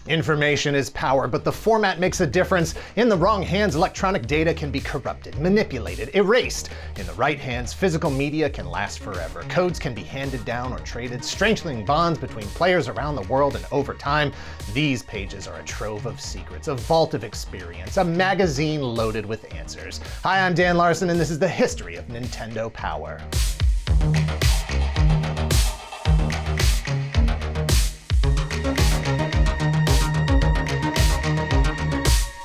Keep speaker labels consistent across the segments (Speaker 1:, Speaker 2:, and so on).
Speaker 1: Information is power, but the format makes a difference. In the wrong hands, electronic data can be corrupted, manipulated, erased. In the right hands, physical media can last forever. Codes can be handed down or traded, strengthening bonds between players around the world, and over time, these pages are a trove of secrets, a vault of experience, a magazine loaded with answers. Hi, I'm Dan Larson, and this is the history of Nintendo Power.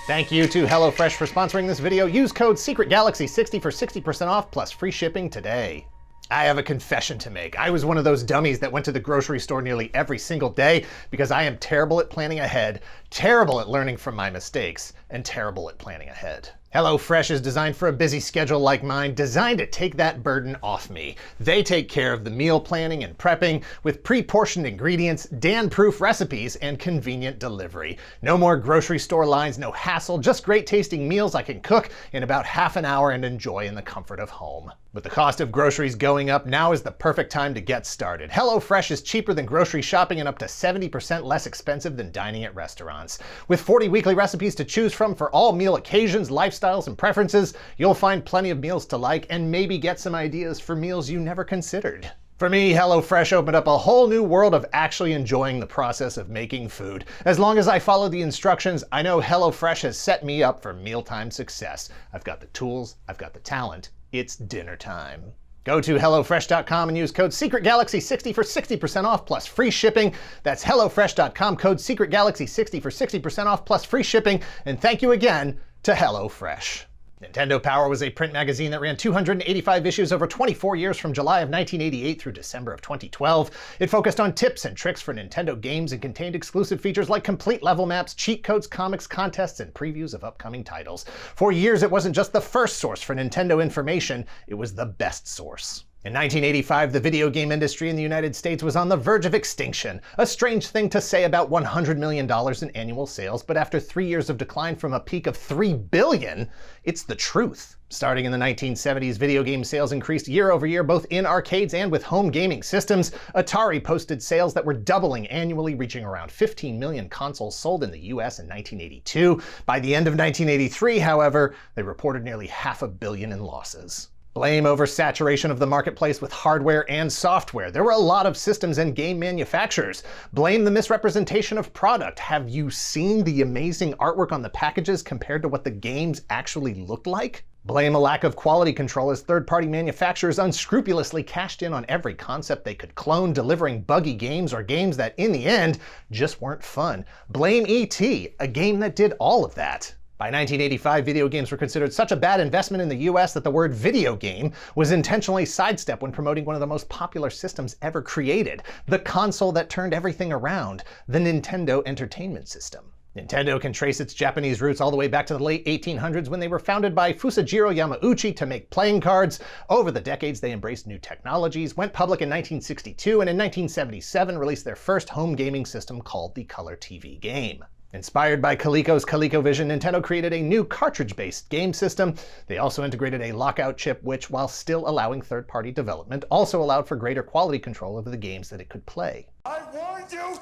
Speaker 1: Thank you to HelloFresh for sponsoring this video. Use code SECRETGALAXY60 for 60% off plus free shipping today. I have a confession to make. I was one of those dummies that went to the grocery store nearly every single day because I am terrible at planning ahead, terrible at learning from my mistakes, and terrible at planning ahead. HelloFresh is designed for a busy schedule like mine, designed to take that burden off me. They take care of the meal planning and prepping with pre-portioned ingredients, Dan-proof recipes, and convenient delivery. No more grocery store lines, no hassle, just great tasting meals I can cook in about half an hour and enjoy in the comfort of home. With the cost of groceries going up, now is the perfect time to get started. HelloFresh is cheaper than grocery shopping and up to 70% less expensive than dining at restaurants. With 40 weekly recipes to choose from for all meal occasions, lifestyles, and preferences, you'll find plenty of meals to like and maybe get some ideas for meals you never considered. For me, HelloFresh opened up a whole new world of actually enjoying the process of making food. As long as I follow the instructions, I know HelloFresh has set me up for mealtime success. I've got the tools, I've got the talent. It's dinner time. Go to HelloFresh.com and use code SECRETGALAXY60 for 60% off plus free shipping. That's HelloFresh.com, code SECRETGALAXY60 for 60% off plus free shipping. And thank you again to HelloFresh. Nintendo Power was a print magazine that ran 285 issues over 24 years from July of 1988 through December of 2012. It focused on tips and tricks for Nintendo games and contained exclusive features like complete level maps, cheat codes, comics, contests, and previews of upcoming titles. For years, it wasn't just the first source for Nintendo information, it was the best source. In 1985, the video game industry in the United States was on the verge of extinction. A strange thing to say about $100 million in annual sales, but after 3 years of decline from a peak of $3 billion, it's the truth. Starting in the 1970s, video game sales increased year over year, both in arcades and with home gaming systems. Atari posted sales that were doubling annually, reaching around 15 million consoles sold in the US in 1982. By the end of 1983, however, they reported nearly $500 million in losses. Blame oversaturation of the marketplace with hardware and software. There were a lot of systems and game manufacturers. Blame the misrepresentation of product. Have you seen the amazing artwork on the packages compared to what the games actually looked like? Blame a lack of quality control as third-party manufacturers unscrupulously cashed in on every concept they could clone, delivering buggy games or games that, in the end, just weren't fun. Blame E.T., a game that did all of that. By 1985, video games were considered such a bad investment in the US that the word video game was intentionally sidestepped when promoting one of the most popular systems ever created, the console that turned everything around, the Nintendo Entertainment System. Nintendo can trace its Japanese roots all the way back to the late 1800s when they were founded by Fusajiro Yamauchi to make playing cards. Over the decades, they embraced new technologies, went public in 1962, and in 1977 released their first home gaming system called the Color TV game. Inspired by Coleco's ColecoVision, Nintendo created a new cartridge-based game system. They also integrated a lockout chip which, while still allowing third-party development, also allowed for greater quality control over the games that it could play.
Speaker 2: I warned you!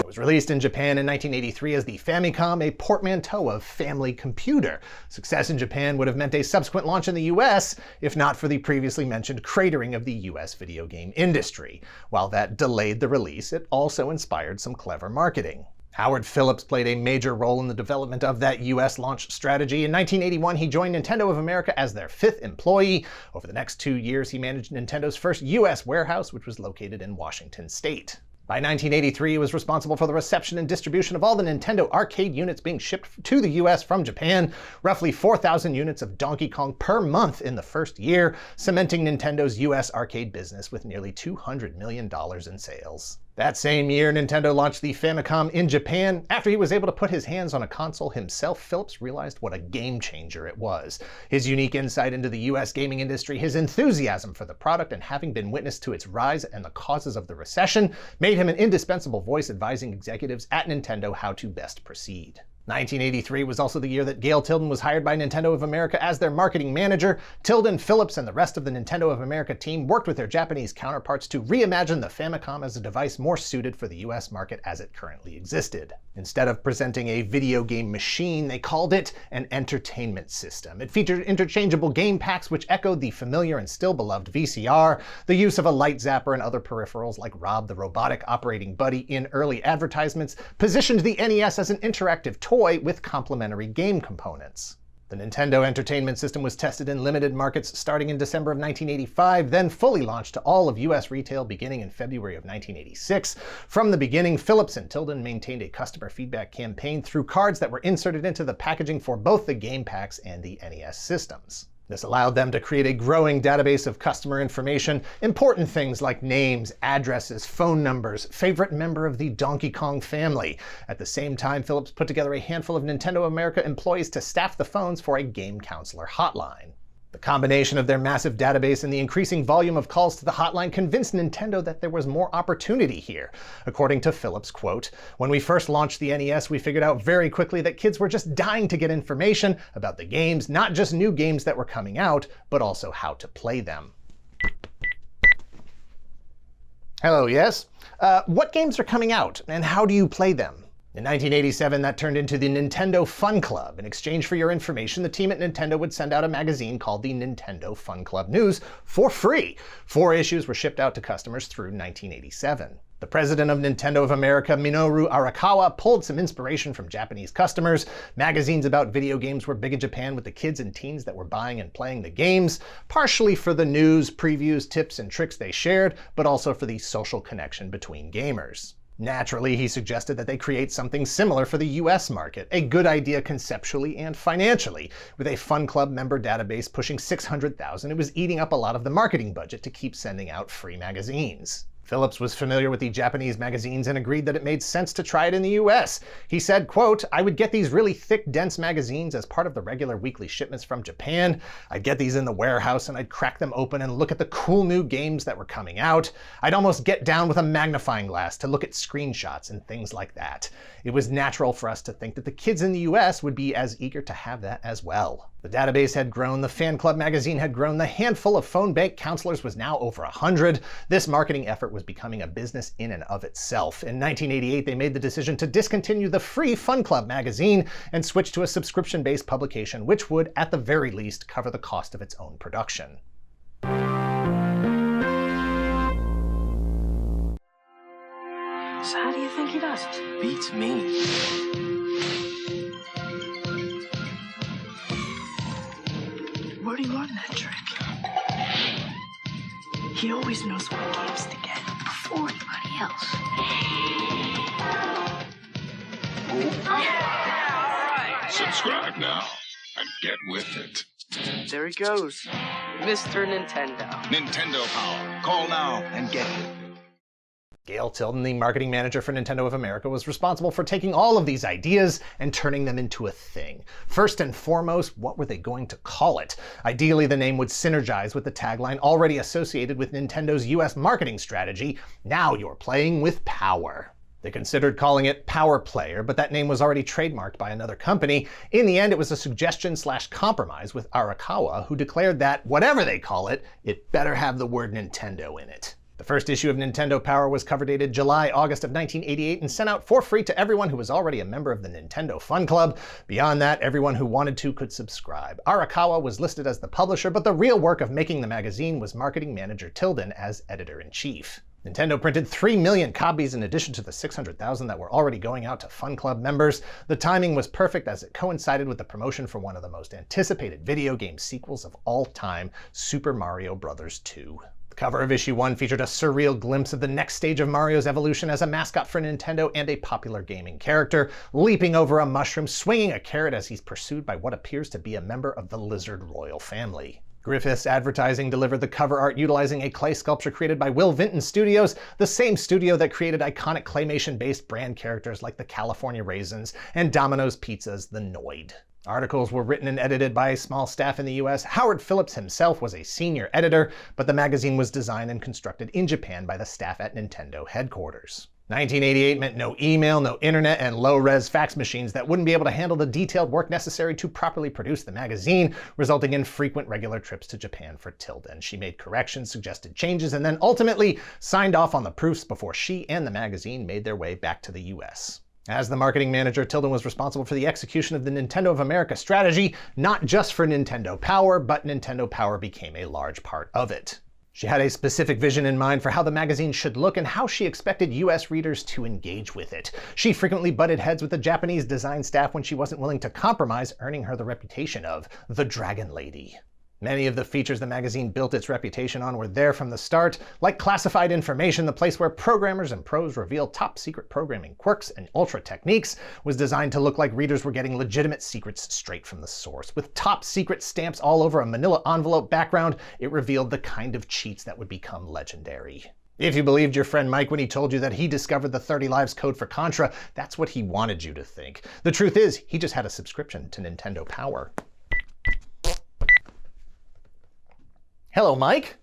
Speaker 2: It
Speaker 1: was released in Japan in 1983 as the Famicom, a portmanteau of family computer. Success in Japan would have meant a subsequent launch in the US, if not for the previously mentioned cratering of the US video game industry. While that delayed the release, it also inspired some clever marketing. Howard Phillips played a major role in the development of that US launch strategy. In 1981, he joined Nintendo of America as their 5th employee. Over the next 2 years, he managed Nintendo's first US warehouse, which was located in Washington State. By 1983, he was responsible for the reception and distribution of all the Nintendo arcade units being shipped to the US from Japan, roughly 4,000 units of Donkey Kong per month in the first year, cementing Nintendo's US arcade business with nearly $200 million in sales. That same year, Nintendo launched the Famicom in Japan. After he was able to put his hands on a console himself, Phillips realized what a game changer it was. His unique insight into the US gaming industry, his enthusiasm for the product, and having been witness to its rise and the causes of the recession, made him an indispensable voice advising executives at Nintendo how to best proceed. 1983 was also the year that Gail Tilden was hired by Nintendo of America as their marketing manager. Tilden, Phillips, and the rest of the Nintendo of America team worked with their Japanese counterparts to reimagine the Famicom as a device more suited for the US market as it currently existed. Instead of presenting a video game machine, they called it an entertainment system. It featured interchangeable game packs which echoed the familiar and still beloved VCR, the use of a light zapper and other peripherals like Rob the robotic operating buddy in early advertisements, positioned the NES as an interactive toy with complementary game components. The Nintendo Entertainment System was tested in limited markets starting in December of 1985, then fully launched to all of US retail beginning in February of 1986. From the beginning, Phillips and Tilden maintained a customer feedback campaign through cards that were inserted into the packaging for both the game packs and the NES systems. This allowed them to create a growing database of customer information, important things like names, addresses, phone numbers, favorite member of the Donkey Kong family. At the same time, Phillips put together a handful of Nintendo America employees to staff the phones for a game counselor hotline. The combination of their massive database and the increasing volume of calls to the hotline convinced Nintendo that there was more opportunity here. According to Phillips, quote, "When we first launched the NES, we figured out very quickly that kids were just dying to get information about the games, not just new games that were coming out, but also how to play them." Hello, yes? What games are coming out, and how do you play them? In 1987, that turned into the Nintendo Fun Club. In exchange for your information, the team at Nintendo would send out a magazine called the Nintendo Fun Club News for free. 4 issues were shipped out to customers through 1987. The president of Nintendo of America, Minoru Arakawa, pulled some inspiration from Japanese customers. Magazines about video games were big in Japan with the kids and teens that were buying and playing the games, partially for the news, previews, tips, and tricks they shared, but also for the social connection between gamers. Naturally, he suggested that they create something similar for the US market, a good idea conceptually and financially. With a Fun Club member database pushing 600,000, it was eating up a lot of the marketing budget to keep sending out free magazines. Phillips was familiar with the Japanese magazines and agreed that it made sense to try it in the US. He said, quote, "I would get these really thick, dense magazines as part of the regular weekly shipments from Japan. I'd get these in the warehouse and I'd crack them open and look at the cool new games that were coming out. I'd almost get down with a magnifying glass to look at screenshots and things like that. It was natural for us to think that the kids in the US would be as eager to have that as well." The database had grown, the fan club magazine had grown, the handful of phone-based counselors was now over 100. This marketing effort was becoming a business in and of itself. In 1988, they made the decision to discontinue the free Fun Club magazine and switch to a subscription-based publication, which would, at the very least, cover the cost of its own production.
Speaker 2: So how do you think he does it?
Speaker 3: Beats me.
Speaker 2: Where'd he learn that trick? He always knows what games to get before anybody else.
Speaker 4: Subscribe now and get with it.
Speaker 2: There he goes. Mr. Nintendo.
Speaker 4: Nintendo Power. Call now and get it.
Speaker 1: Gail Tilden, the marketing manager for Nintendo of America, was responsible for taking all of these ideas and turning them into a thing. First and foremost, what were they going to call it? Ideally, the name would synergize with the tagline already associated with Nintendo's US marketing strategy, "Now you're playing with power." They considered calling it Power Player, but that name was already trademarked by another company. In the end, it was a suggestion/compromise with Arakawa, who declared that, whatever they call it, it better have the word Nintendo in it. The first issue of Nintendo Power was cover dated July-August of 1988 and sent out for free to everyone who was already a member of the Nintendo Fun Club. Beyond that, everyone who wanted to could subscribe. Arakawa was listed as the publisher, but the real work of making the magazine was marketing manager Tilden as editor-in-chief. Nintendo printed 3 million copies in addition to the 600,000 that were already going out to Fun Club members. The timing was perfect as it coincided with the promotion for one of the most anticipated video game sequels of all time, Super Mario Bros. 2. The cover of issue 1 featured a surreal glimpse of the next stage of Mario's evolution as a mascot for Nintendo and a popular gaming character, leaping over a mushroom, swinging a carrot as he's pursued by what appears to be a member of the Lizard royal family. Griffiths Advertising delivered the cover art utilizing a clay sculpture created by Will Vinton Studios, the same studio that created iconic claymation-based brand characters like the California Raisins and Domino's Pizza's The Noid. Articles were written and edited by a small staff in the US. Howard Phillips himself was a senior editor, but the magazine was designed and constructed in Japan by the staff at Nintendo headquarters. 1988 meant no email, no internet, and low-res fax machines that wouldn't be able to handle the detailed work necessary to properly produce the magazine, resulting in frequent regular trips to Japan for Tilden. She made corrections, suggested changes, and then ultimately signed off on the proofs before she and the magazine made their way back to the US. As the marketing manager, Tilden was responsible for the execution of the Nintendo of America strategy, not just for Nintendo Power, but Nintendo Power became a large part of it. She had a specific vision in mind for how the magazine should look and how she expected US readers to engage with it. She frequently butted heads with the Japanese design staff when she wasn't willing to compromise, earning her the reputation of the Dragon Lady. Many of the features the magazine built its reputation on were there from the start, like classified information, the place where programmers and pros reveal top-secret programming quirks and ultra techniques, was designed to look like readers were getting legitimate secrets straight from the source. With top-secret stamps all over a manila envelope background, it revealed the kind of cheats that would become legendary. If you believed your friend Mike when he told you that he discovered the 30 Lives code for Contra, that's what he wanted you to think. The truth is, he just had a subscription to Nintendo Power. Hello, Mike.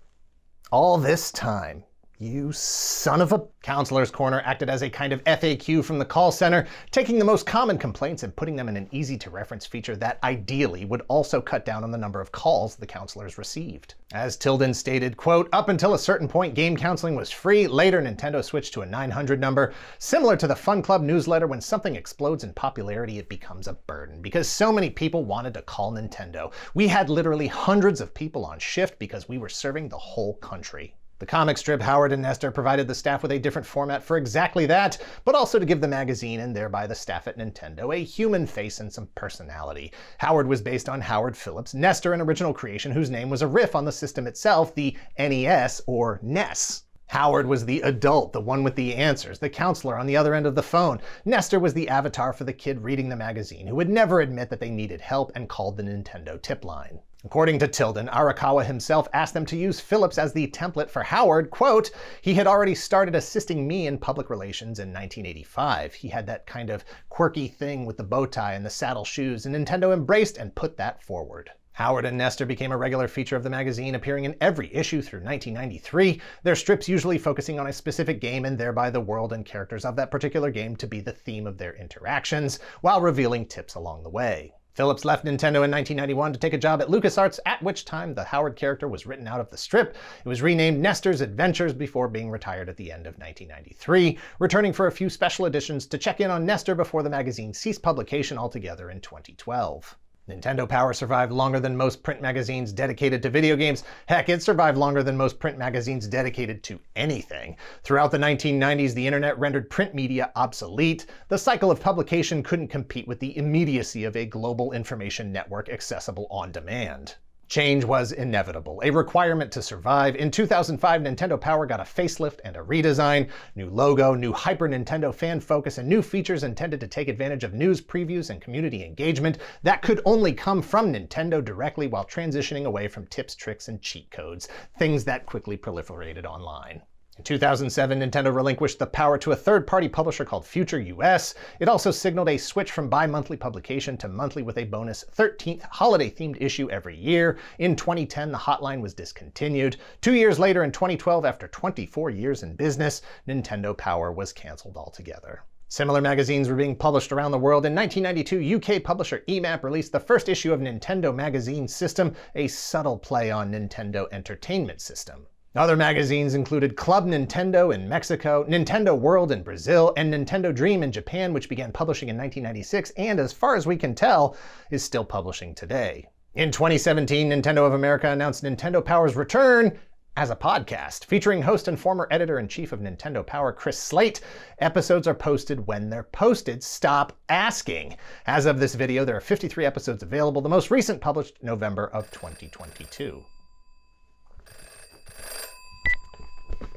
Speaker 1: All this time, you son of a... Counselor's Corner acted as a kind of FAQ from the call center, taking the most common complaints and putting them in an easy-to-reference feature that ideally would also cut down on the number of calls the counselors received. As Tilden stated, quote, "Up until a certain point, game counseling was free. Later, Nintendo switched to a 900 number. Similar to the Fun Club newsletter, when something explodes in popularity, it becomes a burden. Because so many people wanted to call Nintendo. We had literally hundreds of people on shift because we were serving the whole country." The comic strip Howard and Nestor provided the staff with a different format for exactly that, but also to give the magazine and thereby the staff at Nintendo a human face and some personality. Howard was based on Howard Phillips, Nestor an original creation whose name was a riff on the system itself, the NES or NES. Howard was the adult, the one with the answers, the counselor on the other end of the phone. Nestor was the avatar for the kid reading the magazine, who would never admit that they needed help and called the Nintendo tip line. According to Tilden, Arakawa himself asked them to use Phillips as the template for Howard. Quote, "He had already started assisting me in public relations in 1985. He had that kind of quirky thing with the bow tie and the saddle shoes, and Nintendo embraced and put that forward." Howard and Nestor became a regular feature of the magazine, appearing in every issue through 1993, their strips usually focusing on a specific game and thereby the world and characters of that particular game to be the theme of their interactions, while revealing tips along the way. Phillips left Nintendo in 1991 to take a job at LucasArts, at which time the Howard character was written out of the strip. It was renamed Nestor's Adventures before being retired at the end of 1993, returning for a few special editions to check in on Nestor before the magazine ceased publication altogether in 2012. Nintendo Power survived longer than most print magazines dedicated to video games. Heck, it survived longer than most print magazines dedicated to anything. Throughout the 1990s, the internet rendered print media obsolete. The cycle of publication couldn't compete with the immediacy of a global information network accessible on demand. Change was inevitable, a requirement to survive. In 2005, Nintendo Power got a facelift and a redesign, new logo, new Hyper Nintendo fan focus, and new features intended to take advantage of news previews and community engagement that could only come from Nintendo directly while transitioning away from tips, tricks, and cheat codes, things that quickly proliferated online. In 2007, Nintendo relinquished the power to a third-party publisher called Future US. It also signaled a switch from bi-monthly publication to monthly with a bonus 13th holiday-themed issue every year. In 2010, the hotline was discontinued. 2 years later, in 2012, after 24 years in business, Nintendo Power was canceled altogether. Similar magazines were being published around the world. In 1992, UK publisher EMAP released the first issue of Nintendo Magazine System, a subtle play on Nintendo Entertainment System. Other magazines included Club Nintendo in Mexico, Nintendo World in Brazil, and Nintendo Dream in Japan, which began publishing in 1996 and, as far as we can tell, is still publishing today. In 2017, Nintendo of America announced Nintendo Power's return as a podcast, featuring host and former editor-in-chief of Nintendo Power, Chris Slate. Episodes are posted when they're posted. Stop asking. As of this video, there are 53 episodes available, the most recent published November of 2022.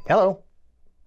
Speaker 1: Hello.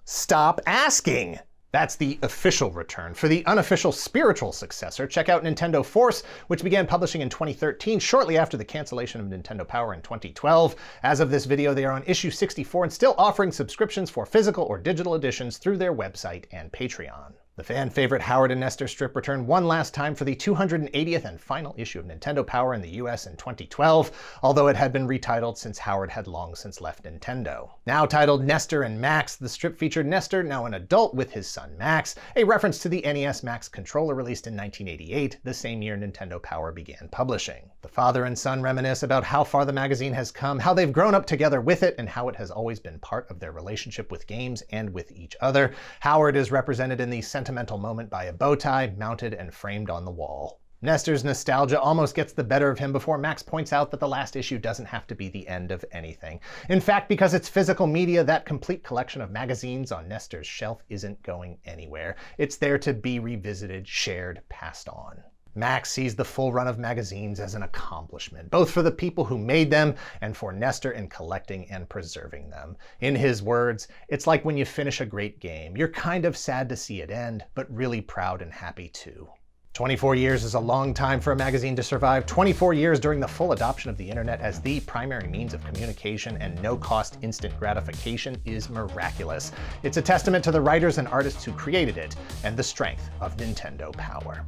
Speaker 1: Stop asking. That's the official return. For the unofficial spiritual successor, check out Nintendo Force, which began publishing in 2013, shortly after the cancellation of Nintendo Power in 2012. As of this video, they are on issue 64 and still offering subscriptions for physical or digital editions through their website and Patreon. The fan favorite Howard and Nestor strip returned one last time for the 280th and final issue of Nintendo Power in the US in 2012, although it had been retitled since Howard had long since left Nintendo. Now titled Nestor and Max, the strip featured Nestor, now an adult, with his son Max, a reference to the NES Max controller released in 1988, the same year Nintendo Power began publishing. The father and son reminisce about how far the magazine has come, how they've grown up together with it, and how it has always been part of their relationship with games and with each other. Howard is represented in the sentimental moment by a bow tie mounted and framed on the wall. Nestor's nostalgia almost gets the better of him before Max points out that the last issue doesn't have to be the end of anything. In fact, because it's physical media, that complete collection of magazines on Nestor's shelf isn't going anywhere. It's there to be revisited, shared, passed on. Max sees the full run of magazines as an accomplishment, both for the people who made them and for Nestor in collecting and preserving them. In his words, it's like when you finish a great game. You're kind of sad to see it end, but really proud and happy too. 24 years is a long time for a magazine to survive. 24 years during the full adoption of the internet as the primary means of communication and no-cost instant gratification is miraculous. It's a testament to the writers and artists who created it and the strength of Nintendo Power.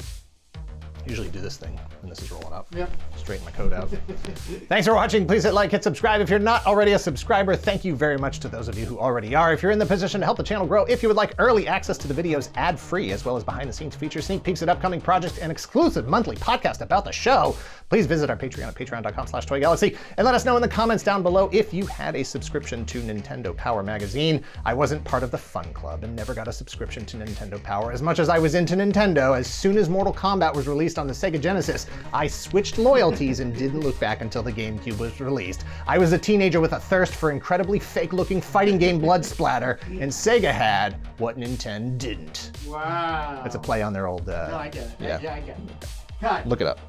Speaker 1: Usually do this thing when this is rolling up.
Speaker 3: Yep.
Speaker 1: Straighten my code out. Thanks for watching. Please hit like, hit subscribe if you're not already a subscriber. Thank you very much to those of you who already are. If you're in the position to help the channel grow, if you would like early access to the videos ad-free, as well as behind-the-scenes features, sneak peeks at upcoming projects, and exclusive monthly podcast about the show, please visit our Patreon at patreon.com/toygalaxy and let us know in the comments down below if you had a subscription to Nintendo Power magazine. I wasn't part of the fun club and never got a subscription to Nintendo Power. As much as I was into Nintendo, as soon as Mortal Kombat was released on the Sega Genesis, I switched loyalties and didn't look back until the GameCube was released. I was a teenager with a thirst for incredibly fake-looking fighting game blood splatter, and Sega had what Nintendo didn't.
Speaker 3: Wow.
Speaker 1: That's a play on their old...
Speaker 3: No, I get it.
Speaker 1: Yeah.
Speaker 3: I get it. Cut.
Speaker 1: Look it up.